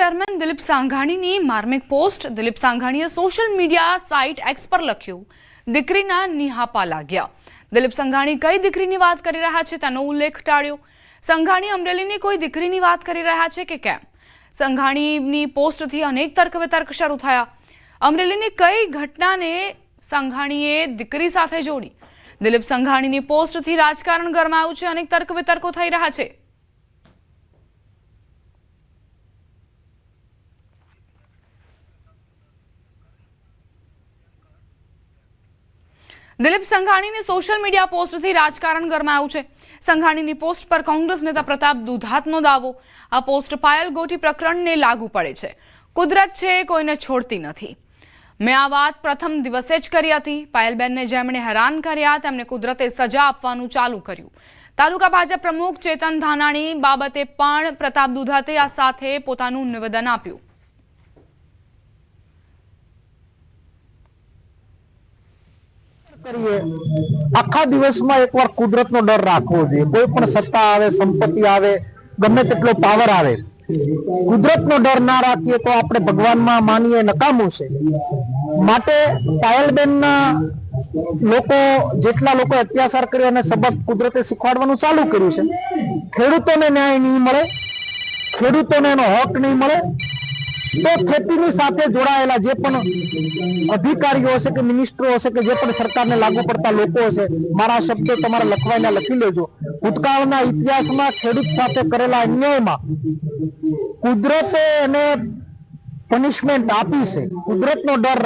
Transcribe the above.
Chairman Dilip સાંઘાણીની માર્મિક post. Dilip સાંઘાણીએ સોશિયલ મીડિયા સાઇટ એક્સ પર લખ્યું, દીકરીના નિહાપા લાગ્યા। દિલીપ સાંઘાણી કઈ દીકરીની વાત કરી રહ્યા છે તેનો ઉલ્લેખ ટાળ્યો। સાંઘાણી અમરેલીની કોઈ દીકરીની વાત કરી રહ્યા છે કે કેમ? સાંઘાણીની પોસ્ટથી અનેક તર્ક વિતર્ક શરૂ થયા। અમરેલીની કઈ ઘટનાને સાંઘાણીએ દીકરી સાથે જોડી? દિલીપ સાંઘાણીની પોસ્ટથી રાજકારણ ગરમાયું છે, અનેક તર્ક વિતર્કો થઈ રહ્યા છે। દિલીપ સાંઘાણીની સોશિયલ મીડિયા પોસ્ટથી રાજકારણ ગરમાયું છે। સાંઘાણીની પોસ્ટ પર કોંગ્રેસ નેતા પ્રતાપ દુધાતનો દાવો। આ પોસ્ટ પાયલ ગોટી પ્રકરણને લાગુ પડે છે। કુદરત છે, કોઈને છોડતી નથી। મેં આ વાત પ્રથમ દિવસે જ કરી હતી। પાયલબેનને જેમણે હેરાન કર્યા તેમને કુદરતે સજા આપવાનું ચાલુ કર્યું। તાલુકા ભાજપ પ્રમુખ ચેતન ધાનાણી બાબતે પણ પ્રતાપ દુધાતે આ સાથે પોતાનું નિવેદન આપ્યું। આખા દિવસમાં એકવાર કુદરતનો ડર રાખવો જોઈએ। કોઈ પણ સત્તા આવે, સંપત્તિ આવે, ગમે તેટલો પાવર આવે, કુદરતનો ડર ના રાખીએ તો આપણે ભગવાનમાં માનીએ નકામું છે। માટે પાયલબેનના જેટલા લોકો અત્યાચાર કર્યો અને સબક કુદરતે શીખવાડવાનું ચાલુ કર્યું છે। ખેડૂતોને ન્યાય નહીં મળે, ખેડૂતોને એનો હક નહીં મળે તો ખેતીની સાથે જોડાયેલા જે પણ અધિકારીઓ હશે કે મિનિસ્ટરો હશે કે જે પણ સરકારને લાગુ પડતા લોકો હશે, મારા શબ્દો તમારે લખવાના લખી લેજો। ભૂતકાળના ઇતિહાસમાં ખેડૂત સાથે કરેલા અન્યાયમાં કુદરતે એને પનિશમેન્ટ આપી છે। કુદરતનો ડર